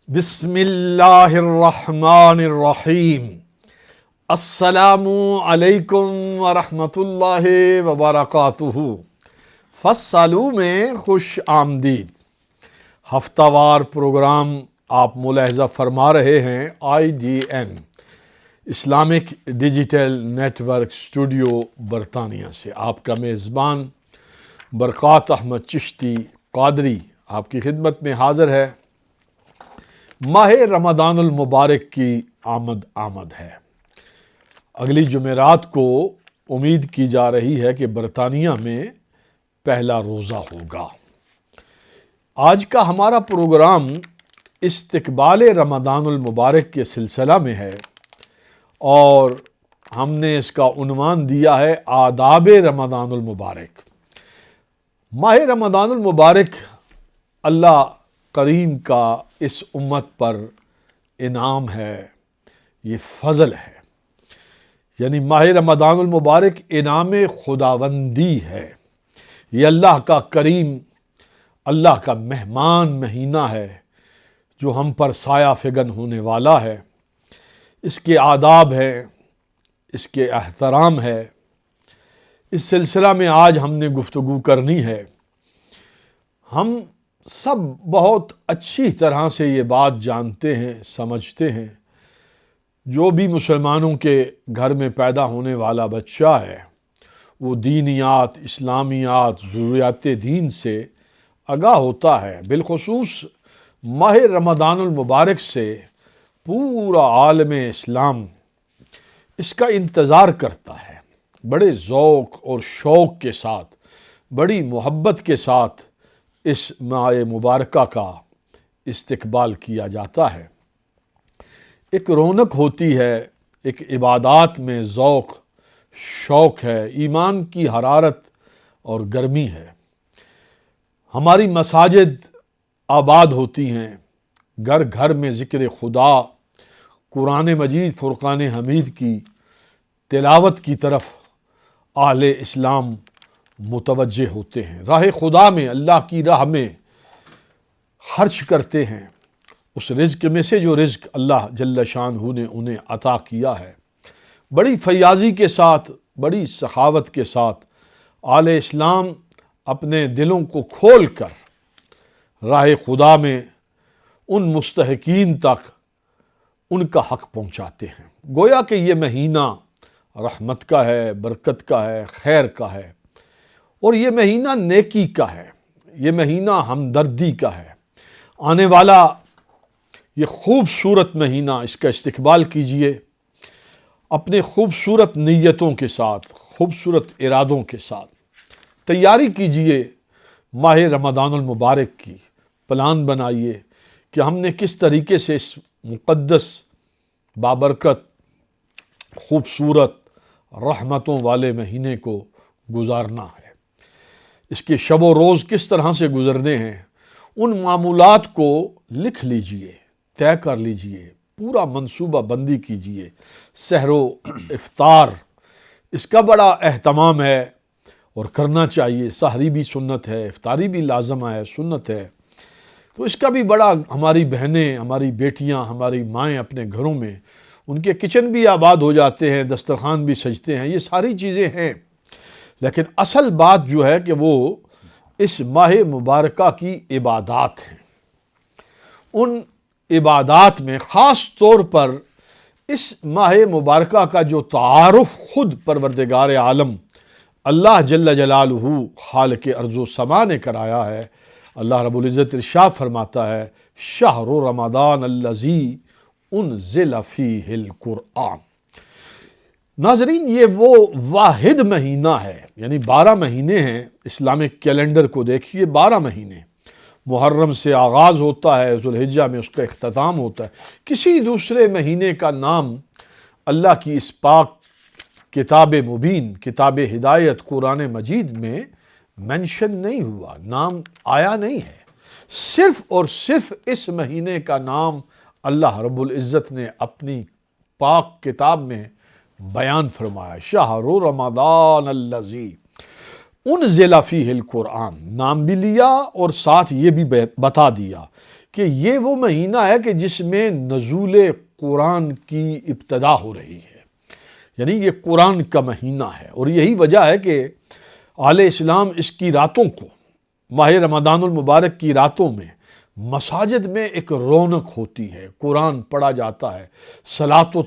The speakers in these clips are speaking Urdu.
بسم اللہ الرحمن الرحیم۔ السلام علیکم ورحمۃ اللہ وبرکاتہ۔ فصلوں میں خوش آمدید۔ ہفتہ وار پروگرام آپ ملاحظہ فرما رہے ہیں IDN Islamic digital network studio برطانیہ سے۔ آپ کا میزبان برکات احمد چشتی قادری آپ کی خدمت میں حاضر ہے۔ ماہ رمضان المبارک کی آمد ہے۔ اگلی جمعرات کو امید کی جا رہی ہے کہ برطانیہ میں پہلا روزہ ہوگا۔ آج کا ہمارا پروگرام استقبال رمضان المبارک کے سلسلہ میں ہے اور ہم نے اس کا عنوان دیا ہے آداب رمضان المبارک۔ ماہ رمضان المبارک اللہ کریم کا اس امت پر انعام ہے، یہ فضل ہے، یعنی ماہ رمضان المبارک انعام خداوندی ہے۔ یہ اللہ کا کریم، اللہ کا مہمان مہینہ ہے جو ہم پر سایہ فگن ہونے والا ہے۔ اس کے آداب ہے، اس کے احترام ہے۔ اس سلسلہ میں آج ہم نے گفتگو کرنی ہے۔ ہم سب بہت اچھی طرح سے یہ بات جانتے ہیں، سمجھتے ہیں، جو بھی مسلمانوں کے گھر میں پیدا ہونے والا بچہ ہے وہ دینیات، اسلامیات، ضروریات دین سے آگاہ ہوتا ہے۔ بالخصوص ماہ رمضان المبارک سے پورا عالم اسلام اس کا انتظار کرتا ہے۔ بڑے ذوق اور شوق کے ساتھ، بڑی محبت کے ساتھ اس ماہ مبارکہ کا استقبال کیا جاتا ہے۔ ایک رونق ہوتی ہے، ایک عبادات میں ذوق شوق ہے، ایمان کی حرارت اور گرمی ہے۔ ہماری مساجد آباد ہوتی ہیں، گھر گھر میں ذکر خدا، قرآن مجید فرقان حمید کی تلاوت کی طرف اہل اسلام متوجہ ہوتے ہیں، راہ خدا میں، اللہ کی راہ میں خرچ کرتے ہیں اس رزق میں سے جو رزق اللہ جل شانہ نے انہیں عطا کیا ہے۔ بڑی فیاضی کے ساتھ، بڑی سخاوت کے ساتھ اہل اسلام اپنے دلوں کو کھول کر راہ خدا میں ان مستحقین تک ان کا حق پہنچاتے ہیں۔ گویا کہ یہ مہینہ رحمت کا ہے، برکت کا ہے، خیر کا ہے، اور یہ مہینہ نیکی کا ہے، یہ مہینہ ہمدردی کا ہے۔ آنے والا یہ خوبصورت مہینہ، اس کا استقبال کیجئے اپنے خوبصورت نیتوں کے ساتھ، خوبصورت ارادوں کے ساتھ۔ تیاری کیجئے ماہ رمضان المبارک کی، پلان بنائیے کہ ہم نے کس طریقے سے اس مقدس، بابرکت، خوبصورت، رحمتوں والے مہینے کو گزارنا ہے۔ اس کے شب و روز کس طرح سے گزرنے ہیں، ان معمولات کو لکھ لیجئے، طے کر لیجئے، پورا منصوبہ بندی کیجئے۔ سحر و افطار اس کا بڑا اہتمام ہے اور کرنا چاہیے۔ سحری بھی سنت ہے، افطاری بھی لازمہ ہے، سنت ہے، تو اس کا بھی بڑا، ہماری بہنیں، ہماری بیٹیاں، ہماری مائیں اپنے گھروں میں ان کے کچن بھی آباد ہو جاتے ہیں، دسترخوان بھی سجتے ہیں، یہ ساری چیزیں ہیں۔ لیکن اصل بات جو ہے کہ وہ اس ماہ مبارکہ کی عبادات ہیں۔ ان عبادات میں خاص طور پر اس ماہ مبارکہ کا جو تعارف خود پروردگار عالم اللہ جل جلالہ خالق ارض و سما نے کرایا ہے۔ اللہ رب العزت ارشاد فرماتا ہے شہر رمضان الذی انزل فیہ القرآن۔ ناظرین، یہ وہ واحد مہینہ ہے، یعنی 12 مہینے ہیں، اسلامک کیلنڈر کو دیکھیے، 12 مہینے، محرم سے آغاز ہوتا ہے، ذوالحجہ میں اس کا اختتام ہوتا ہے۔ کسی دوسرے مہینے کا نام اللہ کی اس پاک کتاب مبین، کتاب ہدایت قرآن مجید میں منشن نہیں ہوا، نام آیا نہیں ہے۔ صرف اور صرف اس مہینے کا نام اللہ رب العزت نے اپنی پاک کتاب میں بیان فرمایا، شہر رمضان الذی انزل فیہ القرآن، نام بھی لیا اور ساتھ یہ بھی بتا دیا کہ یہ وہ مہینہ ہے کہ جس میں نزول قرآن کی ابتدا ہو رہی ہے، یعنی یہ قرآن کا مہینہ ہے، اور یہی وجہ ہے کہ اہل اسلام اس کی راتوں کو، ماہ رمضان المبارک کی راتوں میں مساجد میں ایک رونق ہوتی ہے، قرآن پڑھا جاتا ہے، صلاۃ و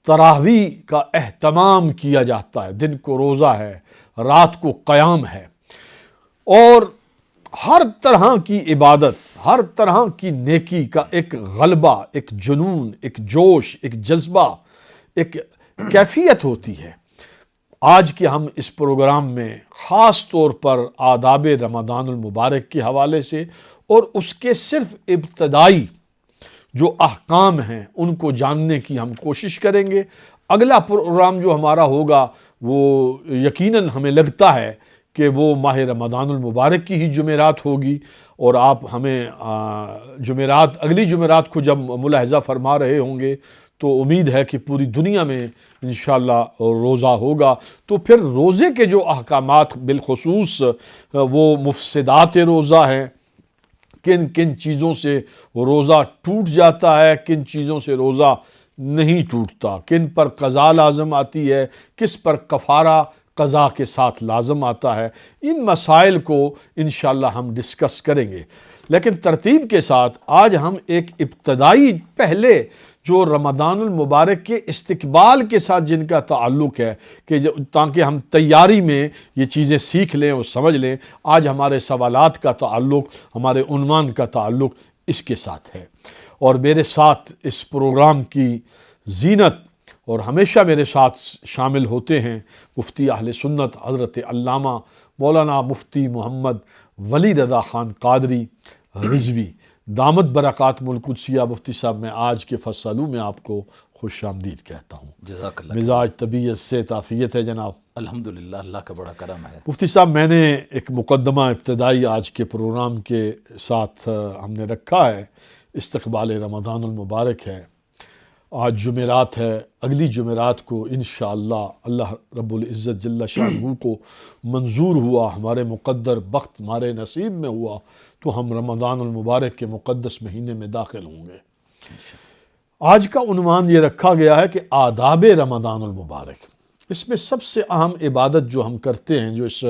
تراویح کا اہتمام کیا جاتا ہے، دن کو روزہ ہے، رات کو قیام ہے، اور ہر طرح کی عبادت، ہر طرح کی نیکی کا ایک غلبہ، ایک جنون، ایک جوش، ایک جذبہ، ایک کیفیت ہوتی ہے۔ آج کے ہم اس پروگرام میں خاص طور پر آداب رمضان المبارک کے حوالے سے اور اس کے صرف ابتدائی جو احکام ہیں ان کو جاننے کی ہم کوشش کریں گے۔ اگلا پروگرام جو ہمارا ہوگا وہ یقیناً ہمیں لگتا ہے کہ وہ ماہ رمضان المبارک کی ہی جمعرات ہوگی، اور آپ ہمیں اگلی جمعرات کو جب ملاحظہ فرما رہے ہوں گے تو امید ہے کہ پوری دنیا میں انشاءاللہ روزہ ہوگا۔ تو پھر روزے کے جو احکامات بالخصوص وہ مفسدات روزہ ہیں، کن کن چیزوں سے روزہ ٹوٹ جاتا ہے، کن چیزوں سے روزہ نہیں ٹوٹتا، کن پر قضا لازم آتی ہے، کس پر کفارہ قضا کے ساتھ لازم آتا ہے، ان مسائل کو انشاءاللہ ہم ڈسکس کریں گے۔ لیکن ترتیب کے ساتھ آج ہم ایک ابتدائی پہلے جو رمضان المبارک کے استقبال کے ساتھ جن کا تعلق ہے کہ تاکہ ہم تیاری میں یہ چیزیں سیکھ لیں اور سمجھ لیں، آج ہمارے سوالات کا تعلق، ہمارے عنوان کا تعلق اس کے ساتھ ہے۔ اور میرے ساتھ اس پروگرام کی زینت اور ہمیشہ میرے ساتھ شامل ہوتے ہیں مفتی اہل سنت حضرت علامہ مولانا مفتی محمد ولی رضا خان قادری رضوی دامت برکات القدسیہ۔ مفتی صاحب میں آج کے فصلوں میں آپ کو خوش آمدید کہتا ہوں۔ جزاک اللہ۔ مزاج طبیعت سے عافیت ہے جناب؟ الحمدللہ، اللہ کا بڑا کرم ہے۔ مفتی صاحب میں نے ایک مقدمہ ابتدائی آج کے پروگرام کے ساتھ ہم نے رکھا ہے، استقبال رمضان المبارک ہے، آج جمعرات ہے، اگلی جمعرات کو انشاءاللہ اللہ رب العزت جل شانہ کو منظور ہوا، ہمارے مقدر بخت ہمارے نصیب میں ہوا تو ہم رمضان المبارک کے مقدس مہینے میں داخل ہوں گے۔ آج کا عنوان یہ رکھا گیا ہے کہ آداب رمضان المبارک۔ اس میں سب سے اہم عبادت جو ہم کرتے ہیں، جو اس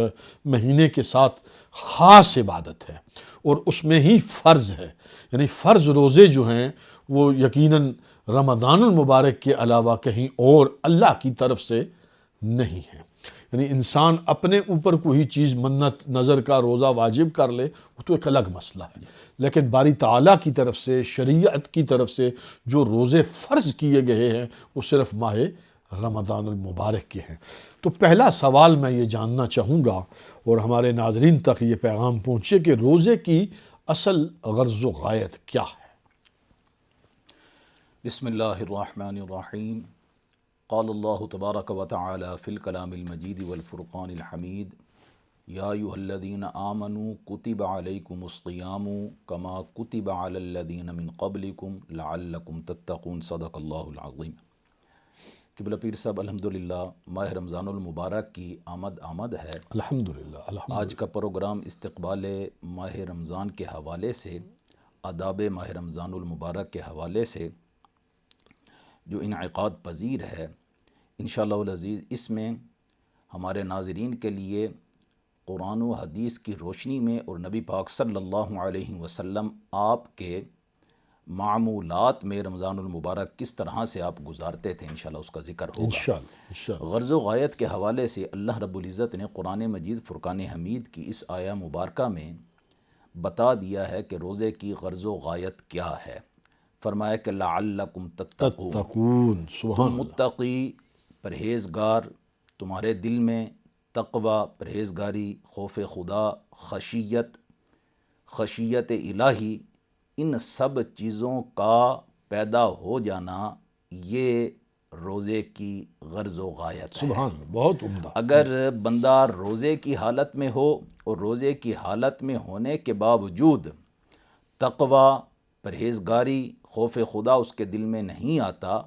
مہینے کے ساتھ خاص عبادت ہے اور اس میں ہی فرض ہے، یعنی فرض روزے جو ہیں وہ یقیناً رمضان المبارک کے علاوہ کہیں اور اللہ کی طرف سے نہیں ہے۔ یعنی انسان اپنے اوپر کوئی چیز منت نظر کا روزہ واجب کر لے وہ تو ایک الگ مسئلہ ہے، لیکن باری تعالیٰ کی طرف سے، شریعت کی طرف سے جو روزے فرض کیے گئے ہیں وہ صرف ماہ رمضان المبارک کے ہیں۔ تو پہلا سوال میں یہ جاننا چاہوں گا اور ہمارے ناظرین تک یہ پیغام پہنچے کہ روزے کی اصل غرض و غایت کیا ہے؟ بسم اللہ الرحمن الرحیم۔ قال اللہ تبارک و تعالی فی الکلام المجید والفرقان الحمید، یا ایھا الذین آمنوا کتب علیکم الصیام کما کتب علی الذین من قبلکم لعلکم تتقون۔ صدق اللہ العظیم۔ قبلہ پیر صاحب، الحمدللہ ماہ رمضان المبارک کی آمد ہے۔ الحمدللہ۔ آج کا پروگرام استقبال ماہ رمضان کے حوالے سے، آداب ماہ رمضان المبارک کے حوالے سے جو انعقاد پذیر ہے، انشاءاللہ العزیز اس میں ہمارے ناظرین کے لیے قرآن و حدیث کی روشنی میں اور نبی پاک صلی اللہ علیہ وسلم آپ کے معمولات میں رمضان المبارک کس طرح سے آپ گزارتے تھے، انشاءاللہ اس کا ذکر ہوگا۔ انشاءاللہ۔ غرض و غایت کے حوالے سے اللہ رب العزت نے قرآن مجید فرقان حمید کی اس آیہ مبارکہ میں بتا دیا ہے کہ روزے کی غرض و غایت کیا ہے۔ فرمایا کہ لعلکم تتقون، تم متقی، پرہیزگار، تمہارے دل میں تقوی، پرہیزگاری، خوف خدا، خشیت الہی، ان سب چیزوں کا پیدا ہو جانا یہ روزے کی غرض و غایت ہے۔ سبحان اللہ، بہت عمدہ۔ اگر بندہ روزے کی حالت میں ہو اور روزے کی حالت میں ہونے کے باوجود تقوی، پرہیزگاری، خوف خدا اس کے دل میں نہیں آتا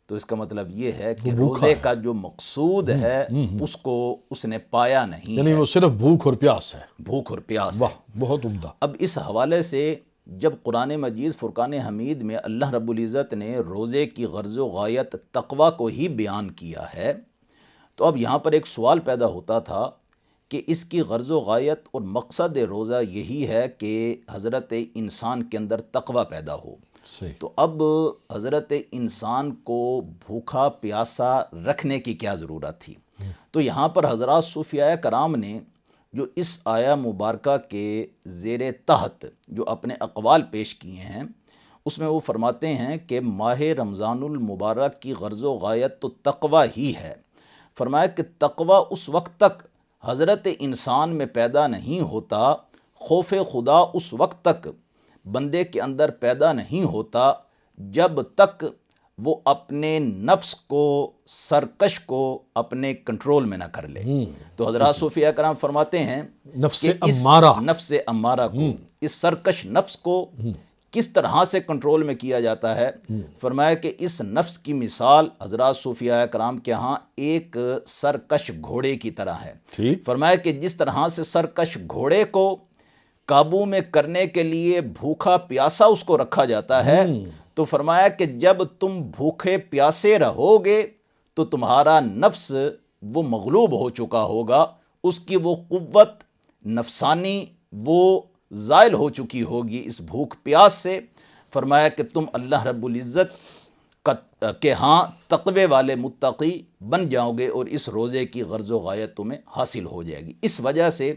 تو اس کا مطلب یہ ہے کہ روزے کا جو مقصود ہے اس کو اس نے پایا نہیں، یعنی وہ صرف بھوک اور پیاس ہے۔ بھوک اور پیاس ہے۔ بہت عمدہ۔ اب اس حوالے سے جب قرآن مجید فرقان حمید میں اللہ رب العزت نے روزے کی غرض و غایت تقوی کو ہی بیان کیا ہے، تو اب یہاں پر ایک سوال پیدا ہوتا تھا کہ اس کی غرض و غایت اور مقصد روزہ یہی ہے کہ حضرت انسان کے اندر تقوی پیدا ہو۔ صحیح۔ تو اب حضرت انسان کو بھوکا پیاسا رکھنے کی کیا ضرورت تھی؟ تو یہاں پر حضرات صوفیاء کرام نے جو اس آیہ مبارکہ کے زیر تحت جو اپنے اقوال پیش کیے ہیں، اس میں وہ فرماتے ہیں کہ ماہ رمضان المبارک کی غرض و غایت تو تقوی ہی ہے۔ فرمایا کہ تقوی اس وقت تک حضرت انسان میں پیدا نہیں ہوتا، خوف خدا اس وقت تک بندے کے اندر پیدا نہیں ہوتا جب تک وہ اپنے نفس کو، سرکش کو اپنے کنٹرول میں نہ کر لے۔ تو حضرات صوفیاء کرام فرماتے ہیں نفس کہ اس امارہ، نفس امارہ کو، اس سرکش نفس کو کس طرح سے کنٹرول میں کیا جاتا ہے؟ فرمایا کہ اس نفس کی مثال حضرات صوفیاء کرام کے ہاں ایک سرکش گھوڑے کی طرح ہے۔ ٹھیک۔ فرمایا کہ جس طرح سے سرکش گھوڑے کو قابو میں کرنے کے لیے بھوکا پیاسا اس کو رکھا جاتا ہے، تو فرمایا کہ جب تم بھوکے پیاسے رہو گے تو تمہارا نفس وہ مغلوب ہو چکا ہوگا، اس کی وہ قوت نفسانی وہ زائل ہو چکی ہوگی اس بھوک پیاس سے۔ فرمایا کہ تم اللہ رب العزت کے ہاں تقوی والے متقی بن جاؤ گے اور اس روزے کی غرض و غایت تمہیں حاصل ہو جائے گی۔ اس وجہ سے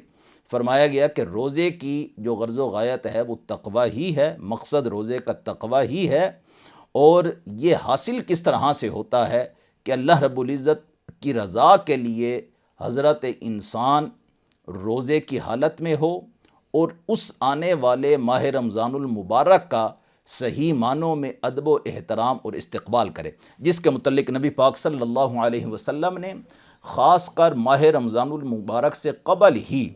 فرمایا گیا کہ روزے کی جو غرض و غایت ہے وہ تقوی ہی ہے، مقصد روزے کا تقوی ہی ہے۔ اور یہ حاصل کس طرح سے ہوتا ہے کہ اللہ رب العزت کی رضا کے لیے حضرت انسان روزے کی حالت میں ہو اور اس آنے والے ماہ رمضان المبارک کا صحیح معنوں میں ادب و احترام اور استقبال کرے، جس کے متعلق نبی پاک صلی اللہ علیہ وسلم نے خاص کر ماہ رمضان المبارک سے قبل ہی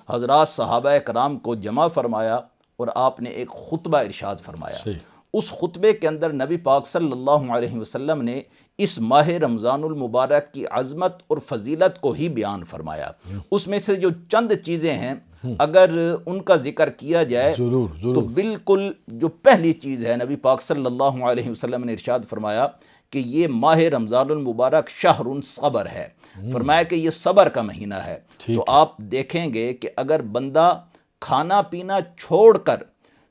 حضرات صحابہ کرام کو جمع فرمایا اور آپ نے ایک خطبہ ارشاد فرمایا۔ اس خطبے کے اندر نبی پاک صلی اللہ علیہ وسلم نے اس ماہ رمضان المبارک کی عظمت اور فضیلت کو ہی بیان فرمایا۔ اس میں سے جو چند چیزیں ہیں اگر ان کا ذکر کیا جائے تو بالکل جو پہلی چیز ہے، نبی پاک صلی اللہ علیہ وسلم نے ارشاد فرمایا کہ یہ ماہ رمضان المبارک شہر صبر ہے۔ فرمایا کہ یہ صبر کا مہینہ ہے۔ تو آپ دیکھیں گے کہ اگر بندہ کھانا پینا چھوڑ کر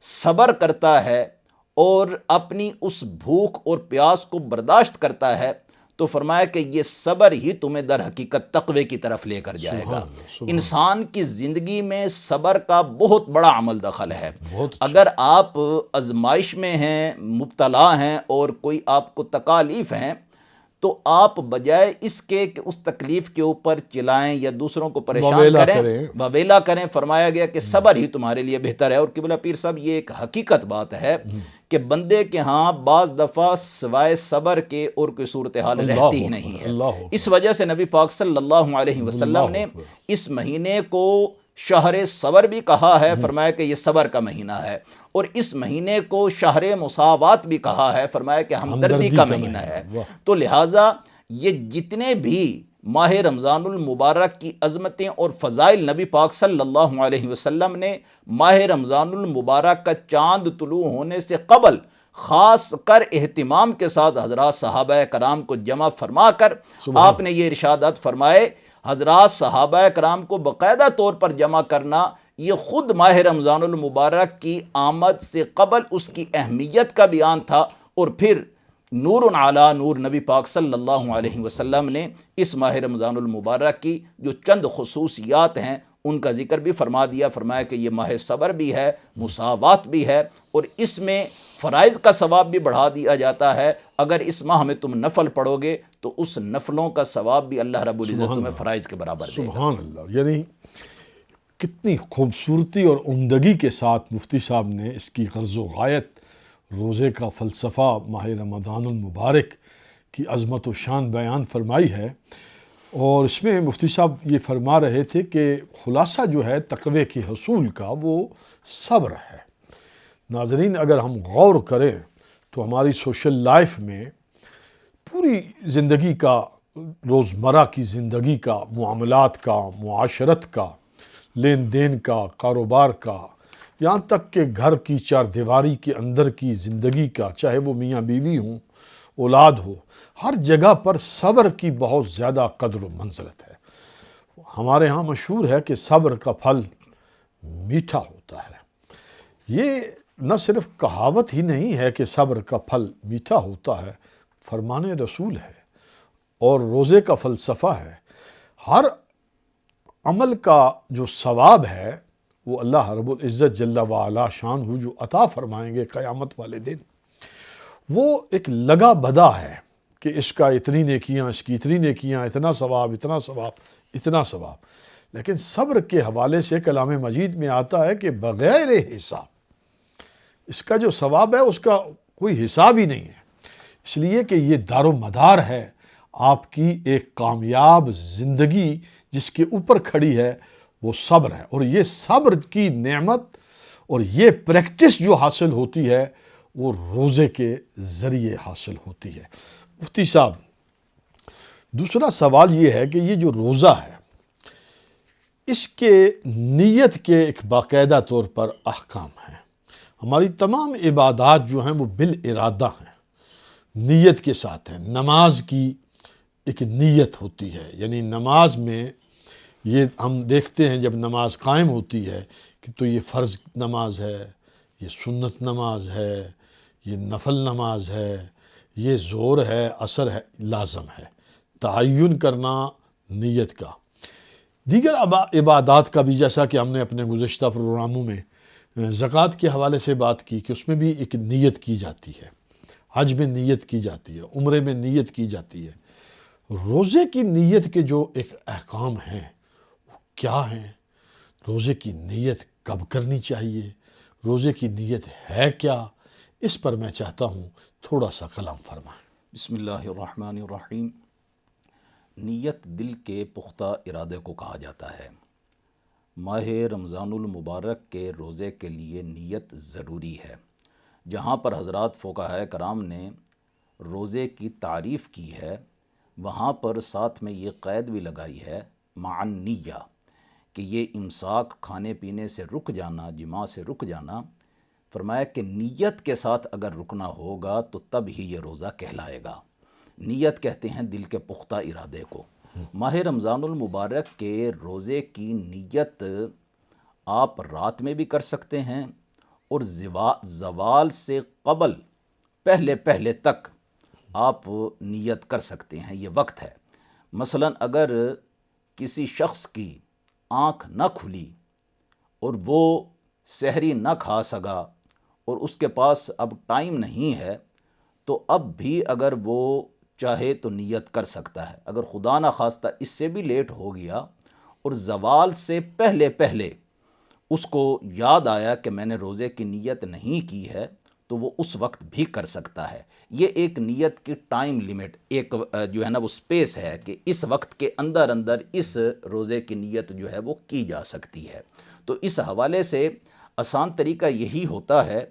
صبر کرتا ہے اور اپنی اس بھوک اور پیاس کو برداشت کرتا ہے تو فرمایا کہ یہ صبر ہی تمہیں در حقیقت تقوی کی طرف لے کر جائے گا۔ انسان کی زندگی میں صبر کا بہت بڑا عمل دخل ہے۔ اگر آپ آزمائش میں ہیں، مبتلا ہیں اور کوئی آپ کو تکالیف ہیں تو آپ بجائے اس کے کہ اس تکلیف کے اوپر چلائیں یا دوسروں کو پریشان کریں، وویلا کریں، فرمایا گیا کہ صبر ہی تمہارے لیے بہتر ہے۔ اور قبلہ پیر صاحب یہ ایک حقیقت بات ہے کہ بندے کے ہاں بعض دفعہ سوائے صبر کے اور کوئی صورتحال رہتی ہی نہیں ہے۔ اس وجہ سے نبی پاک صلی اللہ علیہ وسلم نے اس مہینے کو شہر صبر بھی کہا ہے۔ فرمایا کہ یہ صبر کا مہینہ ہے، اور اس مہینے کو شہر مساوات بھی کہا ہے۔ فرمایا کہ ہمدردی کا مہینہ ہے۔ تو لہٰذا یہ جتنے بھی ماہ رمضان المبارک کی عظمتیں اور فضائل نبی پاک صلی اللہ علیہ وسلم نے ماہ رمضان المبارک کا چاند طلوع ہونے سے قبل خاص کر اہتمام کے ساتھ حضرات صحابہ کرام کو جمع فرما کر آپ نے یہ ارشادات فرمائے۔ حضرات صحابہ کرام کو باقاعدہ طور پر جمع کرنا یہ خود ماہ رمضان المبارک کی آمد سے قبل اس کی اہمیت کا بیان تھا، اور پھر نور علی نور نبی پاک صلی اللہ علیہ وسلم نے اس ماہ رمضان المبارک کی جو چند خصوصیات ہیں ان کا ذکر بھی فرما دیا۔ فرمایا کہ یہ ماہ صبر بھی ہے، مساوات بھی ہے، اور اس میں فرائض کا ثواب بھی بڑھا دیا جاتا ہے۔ اگر اس ماہ میں تم نفل پڑھو گے تو اس نفلوں کا ثواب بھی اللہ رب العزت تمہیں فرائض کے برابر دے گا۔ سبحان اللہ۔ یعنی کتنی خوبصورتی اور عمدگی کے ساتھ مفتی صاحب نے اس کی غرض و غایت، روزے کا فلسفہ، ماہ رمضان المبارک کی عظمت و شان بیان فرمائی ہے۔ اور اس میں مفتی صاحب یہ فرما رہے تھے کہ خلاصہ جو ہے تقوی کے حصول کا وہ صبر ہے۔ ناظرین، اگر ہم غور کریں تو ہماری سوشل لائف میں پوری زندگی کا، روزمرہ کی زندگی کا، معاملات کا، معاشرت کا، لین دین کا، کاروبار کا، یہاں تک کہ گھر کی چار دیواری کے اندر کی زندگی کا، چاہے وہ میاں بیوی ہوں، اولاد ہو، ہر جگہ پر صبر کی بہت زیادہ قدر و منزلت ہے۔ ہمارے ہاں مشہور ہے کہ صبر کا پھل میٹھا ہوتا ہے۔ یہ نہ صرف کہاوت ہی نہیں ہے کہ صبر کا پھل میٹھا ہوتا ہے، فرمان رسول ہے اور روزے کا فلسفہ ہے۔ ہر عمل کا جو ثواب ہے وہ اللہ رب العزت جل وعلا شانہ جو عطا فرمائیں گے قیامت والے دن، وہ ایک لگا بدا ہے کہ اس کا اتنی نیکیاں، اس کی اتنی نیکیاں، اتنا ثواب، اتنا ثواب، اتنا ثواب۔ لیکن صبر کے حوالے سے کلام مجید میں آتا ہے کہ بغیر حساب اس کا جو ثواب ہے اس کا کوئی حساب ہی نہیں ہے، اس لیے کہ یہ دار و مدار ہے آپ کی ایک کامیاب زندگی جس کے اوپر کھڑی ہے، وہ صبر ہے۔ اور یہ صبر کی نعمت اور یہ پریکٹس جو حاصل ہوتی ہے وہ روزے کے ذریعے حاصل ہوتی ہے۔ مفتی صاحب، دوسرا سوال یہ ہے کہ یہ جو روزہ ہے اس کے نیت کے ایک باقاعدہ طور پر احکام ہیں۔ ہماری تمام عبادات جو ہیں وہ بالارادہ ہیں، نیت کے ساتھ ہیں۔ نماز کی ایک نیت ہوتی ہے، یعنی نماز میں یہ ہم دیکھتے ہیں جب نماز قائم ہوتی ہے کہ تو یہ فرض نماز ہے، یہ سنت نماز ہے، یہ نفل نماز ہے، یہ ظہر ہے، عصر ہے، لازم ہے تعین کرنا نیت کا۔ دیگر عبادات کا بھی، جیسا کہ ہم نے اپنے گزشتہ پروگراموں میں زکوٰۃ کے حوالے سے بات کی کہ اس میں بھی ایک نیت کی جاتی ہے، حج میں نیت کی جاتی ہے، عمرے میں نیت کی جاتی ہے۔ روزے کی نیت کے جو ایک احکام ہیں وہ کیا ہیں؟ روزے کی نیت کب کرنی چاہیے؟ روزے کی نیت ہے کیا؟ اس پر میں چاہتا ہوں تھوڑا سا کلام فرمائیں۔ بسم اللہ الرحمن الرحیم۔ نیت دل کے پختہ ارادے کو کہا جاتا ہے۔ ماہ رمضان المبارک کے روزے کے لیے نیت ضروری ہے۔ جہاں پر حضرات فقہائے کرام نے روزے کی تعریف کی ہے وہاں پر ساتھ میں یہ قید بھی لگائی ہے مع النیہ، کہ یہ امساک، کھانے پینے سے رک جانا، جماع سے رک جانا، فرمایا کہ نیت کے ساتھ اگر رکنا ہوگا تو تب ہی یہ روزہ کہلائے گا۔ نیت کہتے ہیں دل کے پختہ ارادے کو۔ ماہ رمضان المبارک کے روزے کی نیت آپ رات میں بھی کر سکتے ہیں اور زوال سے قبل پہلے تک آپ نیت کر سکتے ہیں، یہ وقت ہے۔ مثلا اگر کسی شخص کی آنکھ نہ کھلی اور وہ سحری نہ کھا سکا اور اس کے پاس اب ٹائم نہیں ہے تو اب بھی اگر وہ چاہے تو نیت کر سکتا ہے۔ اگر خدا نہ خواستہ اس سے بھی لیٹ ہو گیا اور زوال سے پہلے اس کو یاد آیا کہ میں نے روزے کی نیت نہیں کی ہے تو وہ اس وقت بھی کر سکتا ہے۔ یہ ایک نیت کی ٹائم لیمٹ، ایک جو ہے نا وہ سپیس ہے کہ اس وقت کے اندر اس روزے کی نیت جو ہے وہ کی جا سکتی ہے۔ تو اس حوالے سے آسان طریقہ یہی ہوتا ہے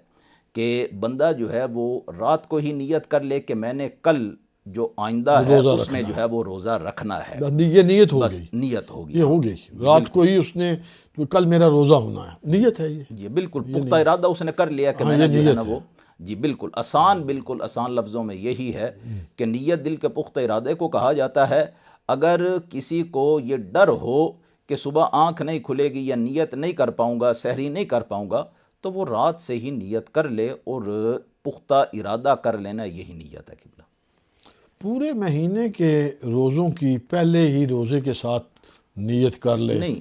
کہ بندہ جو ہے وہ رات کو ہی نیت کر لے کہ میں نے کل جو آئندہ ہے اس میں جو ہے وہ روزہ رکھنا ہے۔ یہ نیت ہو بس گئی، نیت ہوگی، یہ ہو گئی رات کو ہی اس نے کل میرا روزہ ہونا ہے، نیت ہے یہ۔ جی بالکل پختہ ارادہ اس نے کر لیا کہ میں نے جو ہے نا وہ، جی بالکل آسان لفظوں میں یہی ہے کہ نیت دل کے پختہ ارادے کو کہا جاتا ہے۔ اگر کسی کو یہ ڈر ہو کہ صبح آنکھ نہیں کھلے گی یا نیت نہیں کر پاؤں گا، سحری نہیں کر پاؤں گا، تو وہ رات سے ہی نیت کر لے اور پختہ ارادہ کر لینا، یہی نیت ہے۔ قبلہ پورے مہینے کے روزوں کی پہلے ہی روزے کے ساتھ نیت کر لے، نہیں،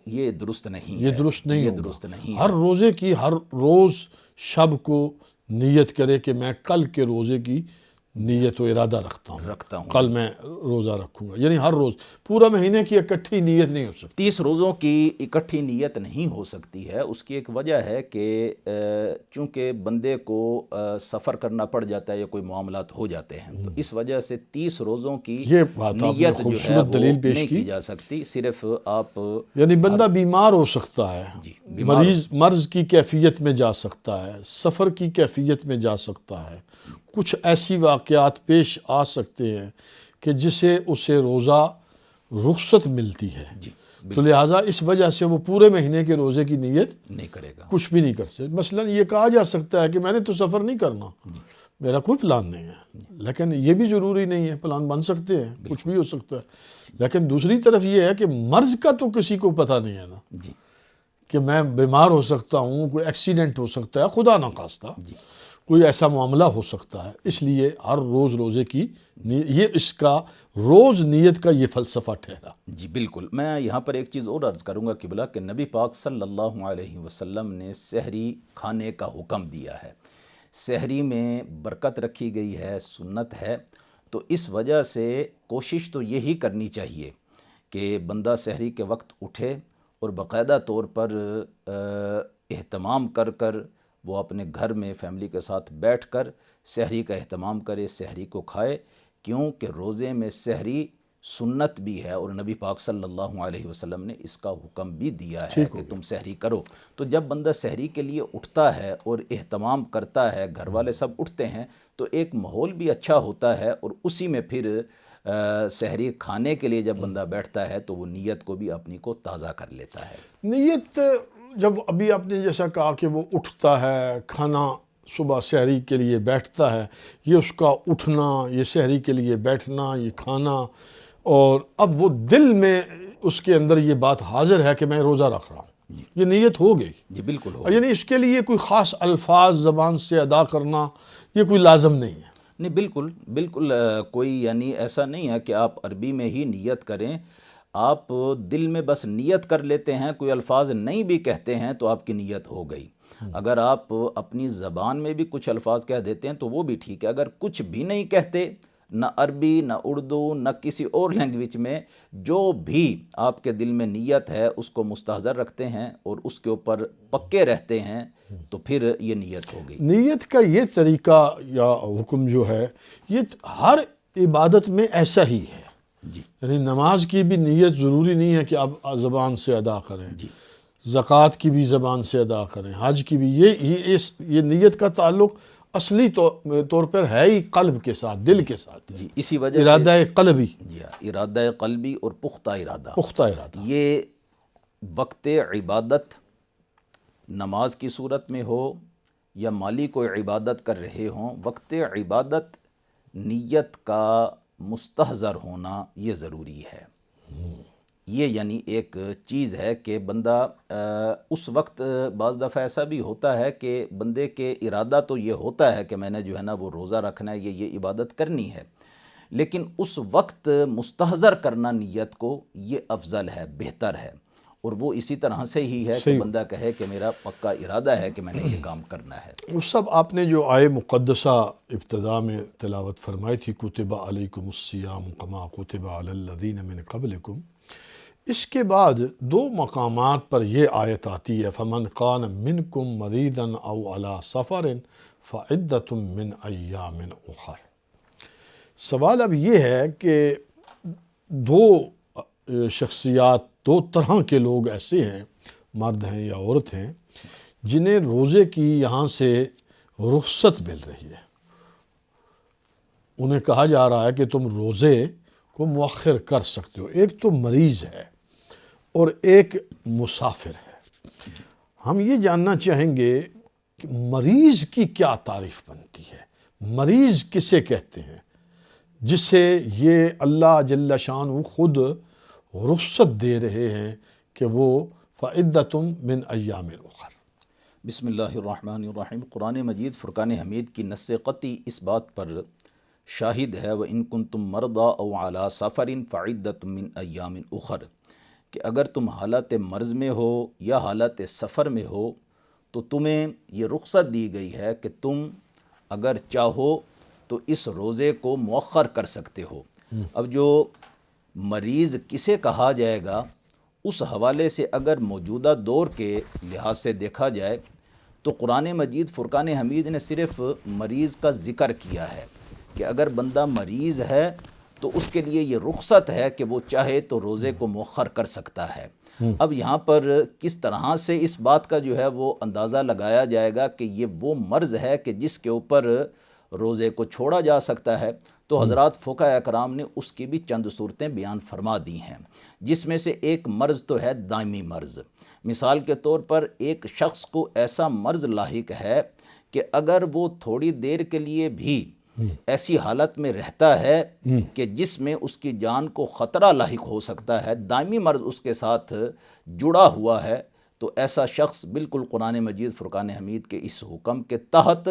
یہ درست نہیں ہے، یہ درست نہیں یہ ہوگا۔ درست نہیں ہر ہے۔ روزے کی ہر روز شب کو نیت کرے کہ میں کل کے روزے کی نیت و ارادہ رکھتا ہوں، کل میں روزہ رکھوں گا، یعنی ہر روز پورا مہینے کی اکٹھی نیت نہیں ہو سکتی۔ 30 روزوں کی اکٹھی نیت نہیں ہو سکتی ہے۔ اس کی ایک وجہ ہے کہ چونکہ بندے کو سفر کرنا پڑ جاتا ہے یا کوئی معاملات ہو جاتے ہیں، تو اس وجہ سے 30 روزوں کی نیت جو ہے وہ نہیں کی جا سکتی۔ صرف آپ یعنی بندہ بیمار ہو سکتا ہے، مرض کی کیفیت میں جا سکتا ہے، سفر کی کیفیت میں جا سکتا ہے، کچھ ایسی واقعات پیش آ سکتے ہیں کہ جسے اسے روزہ رخصت ملتی ہے، تو لہٰذا اس وجہ سے وہ پورے مہینے کے روزے کی نیت نہیں کرے گا. کچھ بھی نہیں کر سکتے. مثلا یہ کہا جا سکتا ہے کہ میں نے تو سفر نہیں کرنا، میرا کوئی پلان نہیں ہے، لیکن یہ بھی ضروری نہیں ہے، پلان بن سکتے ہیں، کچھ بھی ہو سکتا ہے. لیکن دوسری طرف یہ ہے کہ مرض کا تو کسی کو پتہ نہیں ہے نا، جی کہ میں بیمار ہو سکتا ہوں، کوئی ایکسیڈنٹ ہو سکتا ہے، خدا نخواستہ جی کوئی ایسا معاملہ ہو سکتا ہے. اس لیے ہر روز روزے کی یہ اس کا روز نیت کا یہ فلسفہ ٹھہرا. جی بالکل. میں یہاں پر ایک چیز اور عرض کروں گا قبلہ کہ نبی پاک صلی اللہ علیہ وسلم نے سحری کھانے کا حکم دیا ہے. سحری میں برکت رکھی گئی ہے، سنت ہے، تو اس وجہ سے کوشش تو یہی کرنی چاہیے کہ بندہ سحری کے وقت اٹھے اور باقاعدہ طور پر اہتمام کر کر وہ اپنے گھر میں فیملی کے ساتھ بیٹھ کر سحری کا اہتمام کرے، سحری کو کھائے، کیونکہ روزے میں سحری سنت بھی ہے اور نبی پاک صلی اللہ علیہ وسلم نے اس کا حکم بھی دیا ہے کہ تم سحری کرو. تو جب بندہ سحری کے لیے اٹھتا ہے اور اہتمام کرتا ہے، گھر والے سب اٹھتے ہیں، تو ایک ماحول بھی اچھا ہوتا ہے، اور اسی میں پھر سحری کھانے کے لیے جب بندہ بیٹھتا ہے تو وہ نیت کو بھی اپنی کو تازہ کر لیتا ہے. نیت جب ابھی آپ نے جیسا کہا کہ وہ اٹھتا ہے، کھانا صبح سحری کے لیے بیٹھتا ہے، یہ اس کا اٹھنا، یہ سحری کے لیے بیٹھنا، یہ کھانا، اور اب وہ دل میں اس کے اندر یہ بات حاضر ہے کہ میں روزہ رکھ رہا ہوں، یہ نیت ہو گئی. جی بالکل ہو. یعنی اس کے لیے کوئی خاص الفاظ زبان سے ادا کرنا یہ کوئی لازم نہیں ہے. نہیں بالکل بالکل، کوئی یعنی ایسا نہیں ہے کہ آپ عربی میں ہی نیت کریں، آپ دل میں بس نیت کر لیتے ہیں، کوئی الفاظ نہیں بھی کہتے ہیں تو آپ کی نیت ہو گئی. اگر آپ اپنی زبان میں بھی کچھ الفاظ کہہ دیتے ہیں تو وہ بھی ٹھیک ہے. اگر کچھ بھی نہیں کہتے، نہ عربی نہ اردو نہ کسی اور لینگویج میں، جو بھی آپ کے دل میں نیت ہے اس کو مستحضر رکھتے ہیں اور اس کے اوپر پکے رہتے ہیں، تو پھر یہ نیت ہو گئی. نیت کا یہ طریقہ یا حکم جو ہے یہ ہر عبادت میں ایسا ہی ہے. جی یعنی نماز کی بھی نیت ضروری نہیں ہے کہ آپ زبان سے ادا کریں، جی زکوٰۃ کی بھی زبان سے ادا کریں، حج کی بھی. یہ نیت کا تعلق اصلی طور پر ہے ہی قلب کے ساتھ، دل کے ساتھ، جی اسی وجہ سے ارادہ قلبی، جی ارادہ قلبی اور پختہ ارادہ، پختہ ارادہ. یہ وقت عبادت نماز کی صورت میں ہو یا مالی کوئی عبادت کر رہے ہوں، وقت عبادت نیت کا مستحضر ہونا یہ ضروری ہے. یہ یعنی ایک چیز ہے کہ بندہ اس وقت بعض دفعہ ایسا بھی ہوتا ہے کہ بندے کے ارادہ تو یہ ہوتا ہے کہ میں نے جو ہے نا وہ روزہ رکھنا ہے، یہ عبادت کرنی ہے، لیکن اس وقت مستحضر کرنا نیت کو یہ افضل ہے، بہتر ہے. اور وہ اسی طرح سے ہی ہے کہ بندہ کہے کہ میرا پکا ارادہ ہے کہ میں نے یہ کام کرنا ہے. وہ سب آپ نے جو آئے مقدسہ ابتدا میں تلاوت فرمائی تھی، کتب علیکم الصیام کما کتب علی الذین من قبلکم، اس کے بعد دو مقامات پر یہ آیت آتی ہے، فمن کان منکم مریضا او علی سفر فعدۃ من ایام اخر. سوال اب یہ ہے کہ دو شخصیات، دو طرح کے لوگ ایسے ہیں، مرد ہیں یا عورت ہیں، جنہیں روزے کی یہاں سے رخصت مل رہی ہے. انہیں کہا جا رہا ہے کہ تم روزے کو مؤخر کر سکتے ہو. ایک تو مریض ہے اور ایک مسافر ہے. ہم یہ جاننا چاہیں گے کہ مریض کی کیا تعریف بنتی ہے، مریض کسے کہتے ہیں جسے یہ اللہ جل شانہ خود رخصت دے رہے ہیں کہ وہ فعدۃ من ایام اخر. بسم اللہ الرحمن الرحیم. قرآن مجید فرقان حمید کی نص قطعی اس بات پر شاہد ہے، وَإِن كُنتُم مَرْضَىٰ أَوْ عَلَىٰ سَفَرٍ فَعِدَّةٌ مِّنْ أَيَّامٍ أُخَرَ، کہ اگر تم حالت مرض میں ہو یا حالت سفر میں ہو تو تمہیں یہ رخصت دی گئی ہے کہ تم اگر چاہو تو اس روزے کو مؤخر کر سکتے ہو. اب جو مریض کسے کہا جائے گا، اس حوالے سے اگر موجودہ دور کے لحاظ سے دیکھا جائے تو قرآن مجید فرقان حمید نے صرف مریض کا ذکر کیا ہے کہ اگر بندہ مریض ہے تو اس کے لیے یہ رخصت ہے کہ وہ چاہے تو روزے کو مؤخر کر سکتا ہے. اب یہاں پر کس طرح سے اس بات کا جو ہے وہ اندازہ لگایا جائے گا کہ یہ وہ مرض ہے کہ جس کے اوپر روزے کو چھوڑا جا سکتا ہے، تو حضرات فقہاء اکرام نے اس کی بھی چند صورتیں بیان فرما دی ہیں، جس میں سے ایک مرض تو ہے دائمی مرض۔ مثال کے طور پر ایک شخص کو ایسا مرض لاحق ہے کہ اگر وہ تھوڑی دیر کے لیے بھی ایسی حالت میں رہتا ہے کہ جس میں اس کی جان کو خطرہ لاحق ہو سکتا ہے، دائمی مرض اس کے ساتھ جڑا ہوا ہے، تو ایسا شخص بالکل قرآن مجید فرقان حمید کے اس حکم کے تحت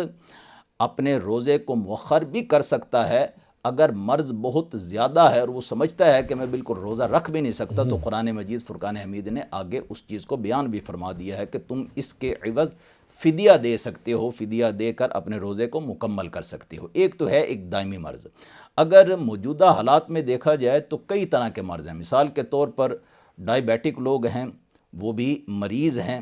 اپنے روزے کو مؤخر بھی کر سکتا ہے۔ اگر مرض بہت زیادہ ہے اور وہ سمجھتا ہے کہ میں بالکل روزہ رکھ بھی نہیں سکتا، تو قرآن مجید فرقان حمید نے آگے اس چیز کو بیان بھی فرما دیا ہے کہ تم اس کے عوض فدیہ دے سکتے ہو، فدیہ دے کر اپنے روزے کو مکمل کر سکتے ہو۔ ایک تو ہے ایک دائمی مرض۔ اگر موجودہ حالات میں دیکھا جائے تو کئی طرح کے مرض ہیں۔ مثال کے طور پر ڈائبیٹک لوگ ہیں، وہ بھی مریض ہیں۔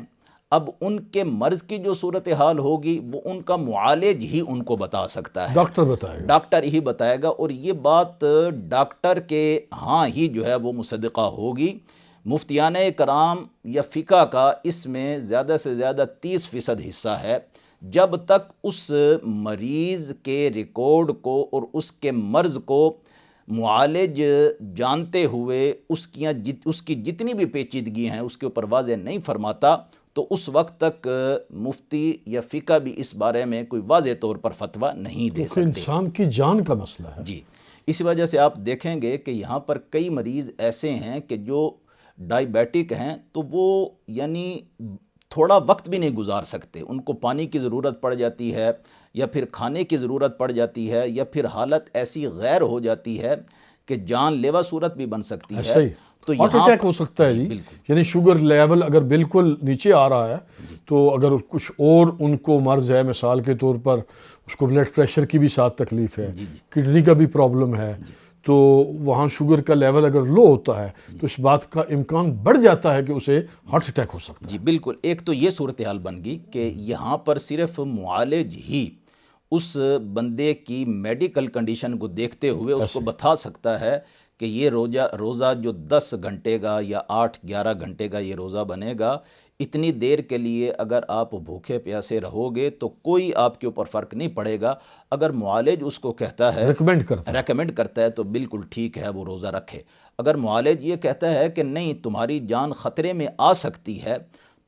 اب ان کے مرض کی جو صورتحال ہوگی وہ ان کا معالج ہی ان کو بتا سکتا ہے، ڈاکٹر بتائے گا، ڈاکٹر ہی بتائے گا، اور یہ بات ڈاکٹر کے ہاں ہی جو ہے وہ مصدقہ ہوگی۔ مفتیان کرام یا فقہ کا اس میں زیادہ سے زیادہ 30% حصہ ہے۔ جب تک اس مریض کے ریکارڈ کو اور اس کے مرض کو معالج جانتے ہوئے اس کی جتنی بھی پیچیدگی ہیں اس کے اوپر واضح نہیں فرماتا، تو اس وقت تک مفتی یا فقہ بھی اس بارے میں کوئی واضح طور پر فتویٰ نہیں دے سکتے۔ انسان کی جان کا مسئلہ ہے جی، اس وجہ سے آپ دیکھیں گے کہ یہاں پر کئی مریض ایسے ہیں کہ جو ڈائبیٹک ہیں، تو وہ یعنی تھوڑا وقت بھی نہیں گزار سکتے، ان کو پانی کی ضرورت پڑ جاتی ہے، یا پھر کھانے کی ضرورت پڑ جاتی ہے، یا پھر حالت ایسی غیر ہو جاتی ہے کہ جان لیوا صورت بھی بن سکتی ہے۔ تو ہارٹ اٹیک ہو سکتا ہے جی، یعنی شوگر لیول اگر بالکل نیچے آ رہا ہے، تو اگر کچھ اور ان کو مرض ہے، مثال کے طور پر اس کو بلڈ پریشر کی بھی ساتھ تکلیف ہے، کڈنی کا بھی پرابلم ہے، تو وہاں شوگر کا لیول اگر لو ہوتا ہے تو اس بات کا امکان بڑھ جاتا ہے کہ اسے ہارٹ اٹیک ہو سکتا ہے۔ جی بالکل، ایک تو یہ صورتحال بن گئی کہ یہاں پر صرف معالج ہی اس بندے کی میڈیکل کنڈیشن کو دیکھتے ہوئے اس کو بتا سکتا ہے کہ یہ روزہ جو 10 گھنٹے کا یا 8-11 گھنٹے کا یہ روزہ بنے گا، اتنی دیر کے لیے اگر آپ بھوکے پیاسے رہو گے تو کوئی آپ کے اوپر فرق نہیں پڑے گا۔ اگر معالج اس کو کہتا ہے، ریکمینڈ کرتا ہے، تو بالکل ٹھیک ہے، وہ روزہ رکھے۔ اگر معالج یہ کہتا ہے کہ نہیں تمہاری جان خطرے میں آ سکتی ہے،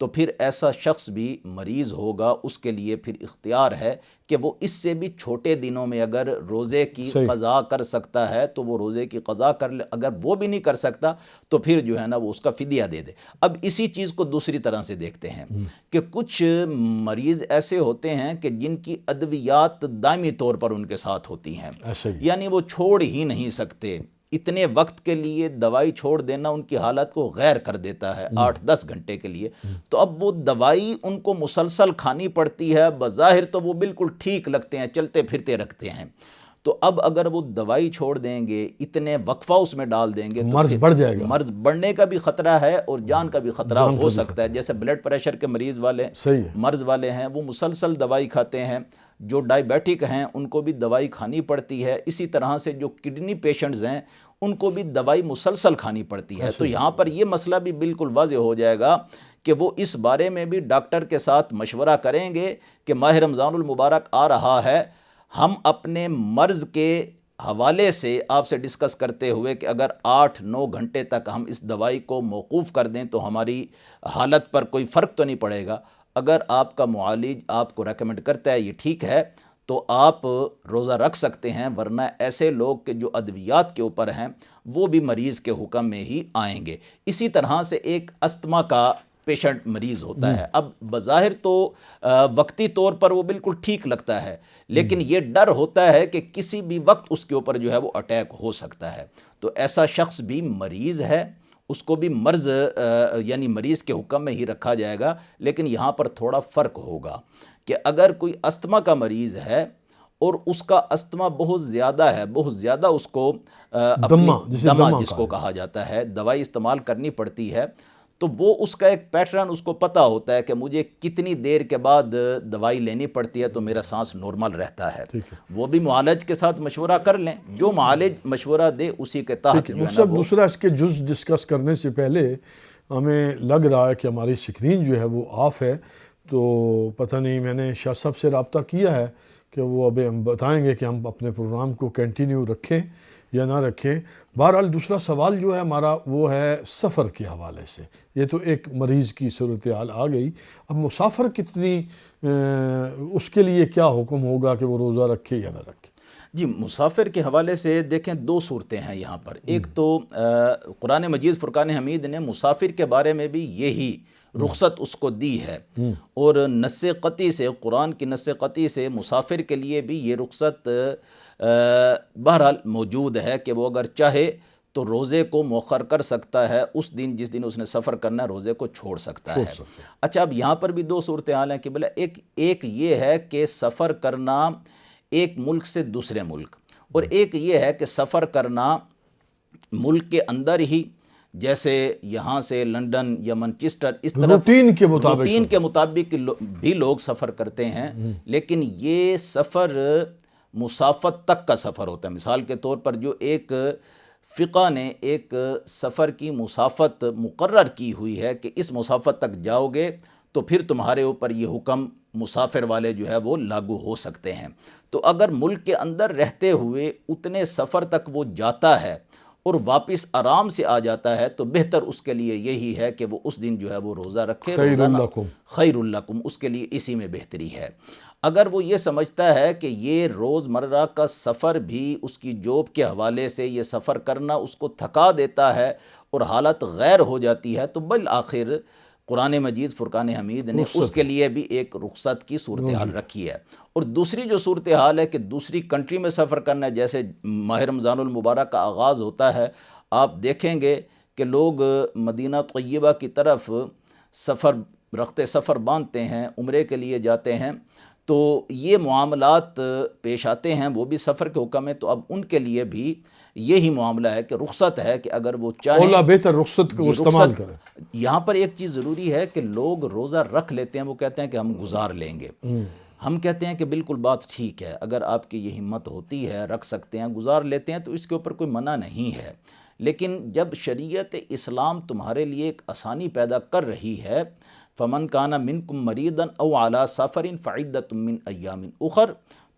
تو پھر ایسا شخص بھی مریض ہوگا، اس کے لیے پھر اختیار ہے کہ وہ اس سے بھی چھوٹے دنوں میں اگر روزے کی قضا کر سکتا ہے تو وہ روزے کی قضا کر لے، اگر وہ بھی نہیں کر سکتا تو پھر جو ہے نا وہ اس کا فدیہ دے دے۔ اب اسی چیز کو دوسری طرح سے دیکھتے ہیں کہ کچھ مریض ایسے ہوتے ہیں کہ جن کی ادویات دائمی طور پر ان کے ساتھ ہوتی ہیں، یعنی وہ چھوڑ ہی نہیں سکتے۔ اتنے وقت کے لیے دوائی چھوڑ دینا ان کی حالت کو غیر کر دیتا ہے، 8-10 گھنٹے کے لیے، تو اب وہ دوائی ان کو مسلسل کھانی پڑتی ہے۔ بظاہر تو وہ بالکل ٹھیک لگتے ہیں، چلتے پھرتے رکھتے ہیں، تو اب اگر وہ دوائی چھوڑ دیں گے، اتنے وقفہ اس میں ڈال دیں گے، تو مرض بڑھ جائے گا، مرض بڑھنے کا بھی خطرہ ہے اور جان کا بھی خطرہ ہو سکتا ہے۔ جیسے بلڈ پریشر کے مریض والے مرض والے ہیں، وہ مسلسل دوائی کھاتے ہیں۔ جو ڈائبیٹک ہیں ان کو بھی دوائی کھانی پڑتی ہے۔ اسی طرح سے جو کڈنی پیشنٹس ہیں ان کو بھی دوائی مسلسل کھانی پڑتی ہے۔ تو یہاں پر یہ مسئلہ بھی بالکل واضح ہو جائے گا کہ وہ اس بارے میں بھی ڈاکٹر کے ساتھ مشورہ کریں گے کہ ماہ رمضان المبارک آ رہا ہے، ہم اپنے مرض کے حوالے سے آپ سے ڈسکس کرتے ہوئے کہ اگر 8-9 گھنٹے تک ہم اس دوائی کو موقوف کر دیں تو ہماری حالت پر کوئی فرق تو نہیں پڑے گا۔ اگر آپ کا معالج آپ کو ریکمینڈ کرتا ہے یہ ٹھیک ہے تو آپ روزہ رکھ سکتے ہیں، ورنہ ایسے لوگ کہ جو ادویات کے اوپر ہیں وہ بھی مریض کے حکم میں ہی آئیں گے۔ اسی طرح سے ایک استھما کا پیشنٹ مریض ہوتا ہے، اب بظاہر تو وقتی طور پر وہ بالکل ٹھیک لگتا ہے، لیکن یہ ڈر ہوتا ہے کہ کسی بھی وقت اس کے اوپر جو ہے وہ اٹیک ہو سکتا ہے۔ تو ایسا شخص بھی مریض ہے، اس کو بھی مرض یعنی مریض کے حکم میں ہی رکھا جائے گا، لیکن یہاں پر تھوڑا فرق ہوگا کہ اگر کوئی استھما کا مریض ہے اور اس کا استھما بہت زیادہ ہے، بہت زیادہ اس کو دمہ جس کو کہا جاتا ہے، دوائی استعمال کرنی پڑتی ہے، تو وہ اس کا ایک پیٹرن اس کو پتہ ہوتا ہے کہ مجھے کتنی دیر کے بعد دوائی لینی پڑتی ہے تو میرا سانس نارمل رہتا ہے۔ وہ بھی معالج کے ساتھ مشورہ کر لیں، جو معالج مشورہ دے اسی کے تحت جو ہے نا وہ۔ دوسرا اس کے جز ڈسکس کرنے سے پہلے ہمیں لگ رہا ہے کہ ہماری اسکرین جو ہے وہ آف ہے، تو پتہ نہیں، میں نے شاہ صاحب سے رابطہ کیا ہے کہ وہ ابھی ہم بتائیں گے کہ ہم اپنے پروگرام کو کنٹینیو رکھیں یا نہ رکھیں۔ بہرحال دوسرا سوال جو ہے ہمارا وہ ہے سفر کے حوالے سے۔ یہ تو ایک مریض کی صورتحال آ گئی، اب مسافر کتنی اس کے لیے کیا حکم ہوگا کہ وہ روزہ رکھے یا نہ رکھے؟ جی، مسافر کے حوالے سے دیکھیں دو صورتیں ہیں یہاں پر۔ ایک تو قرآن مجید فرقان حمید نے مسافر کے بارے میں بھی یہی رخصت اس کو دی ہے، اور نص قطعی سے، قرآن کی نص قطعی سے مسافر کے لیے بھی یہ رخصت بہرحال موجود ہے کہ وہ اگر چاہے تو روزے کو مؤخر کر سکتا ہے، اس دن جس دن اس نے سفر کرنا ہے روزے کو چھوڑ سکتا ہے۔ اچھا، اب یہاں پر بھی دو صورتحال ہیں کہ بلا ایک یہ ہے کہ سفر کرنا ایک ملک سے دوسرے ملک، اور ایک یہ ہے کہ سفر کرنا ملک کے اندر ہی، جیسے یہاں سے لنڈن یا منچسٹر، اس طرح روٹین کے مطابق بھی لوگ سفر کرتے ہیں، لیکن یہ سفر مسافت تک کا سفر ہوتا ہے۔ مثال کے طور پر جو ایک فقہ نے ایک سفر کی مسافت مقرر کی ہوئی ہے کہ اس مسافت تک جاؤ گے تو پھر تمہارے اوپر یہ حکم مسافر والے جو ہے وہ لاگو ہو سکتے ہیں۔ تو اگر ملک کے اندر رہتے ہوئے اتنے سفر تک وہ جاتا ہے اور واپس آرام سے آ جاتا ہے تو بہتر اس کے لیے یہی ہے کہ وہ اس دن جو ہے وہ روزہ رکھے، خیر الکم، اس کے لیے اسی میں بہتری ہے۔ اگر وہ یہ سمجھتا ہے کہ یہ روز مرہ کا سفر بھی اس کی جاب کے حوالے سے یہ سفر کرنا اس کو تھکا دیتا ہے اور حالت غیر ہو جاتی ہے، تو بالآخر قرآن مجید فرقان حمید نے اس کے لیے بھی ایک رخصت کی صورتحال رکھی ہے۔ اور دوسری جو صورتحال ہے کہ دوسری کنٹری میں سفر کرنا ہے، جیسے ماہ رمضان المبارک کا آغاز ہوتا ہے، آپ دیکھیں گے کہ لوگ مدینہ طیبہ کی طرف سفر باندھتے ہیں، عمرے کے لیے جاتے ہیں، تو یہ معاملات پیش آتے ہیں، وہ بھی سفر کے حکم ہے، تو اب ان کے لیے بھی یہی معاملہ ہے کہ رخصت ہے کہ اگر وہ چاہیں اولا بہتر رخصت کو استعمال کریں۔ یہاں پر ایک چیز ضروری ہے کہ لوگ روزہ رکھ لیتے ہیں، وہ کہتے ہیں کہ ہم گزار لیں گے۔ ہم کہتے ہیں کہ بالکل بات ٹھیک ہے، اگر آپ کی یہ ہمت ہوتی ہے رکھ سکتے ہیں، گزار لیتے ہیں، تو اس کے اوپر کوئی منع نہیں ہے۔ لیکن جب شریعت اسلام تمہارے لیے ایک آسانی پیدا کر رہی ہے، فمن کان منکم مریضا او علی سفر فعدۃ من ایام اخر،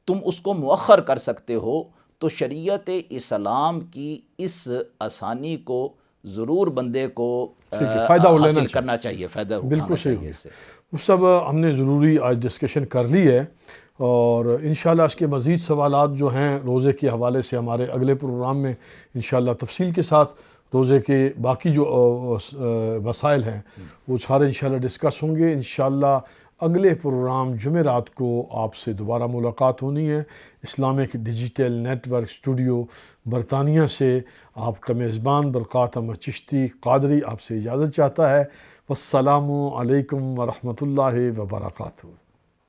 تم اس کو مؤخر کر سکتے ہو، تو شریعت اسلام کی اس آسانی کو ضرور بندے کو حاصل کرنا چاہیے، فائدہ اٹھانا چاہیے اس سے۔ وہ سب ہم نے ضروری آج ڈسکشن کر لی ہے، اور انشاءاللہ اس کے مزید سوالات جو ہیں روزے کے حوالے سے ہمارے اگلے پروگرام میں انشاءاللہ تفصیل کے ساتھ روزے کے باقی جو مسائل ہیں وہ سارے انشاءاللہ ڈسکس ہوں گے۔ انشاءاللہ اگلے پروگرام جمعرات کو آپ سے دوبارہ ملاقات ہونی ہے۔ Islamic digital network studio برطانیہ سے آپ کا میزبان برکات احمد چشتی قادری آپ سے اجازت چاہتا ہے۔ والسلام علیکم ورحمۃ اللہ وبرکاتہ۔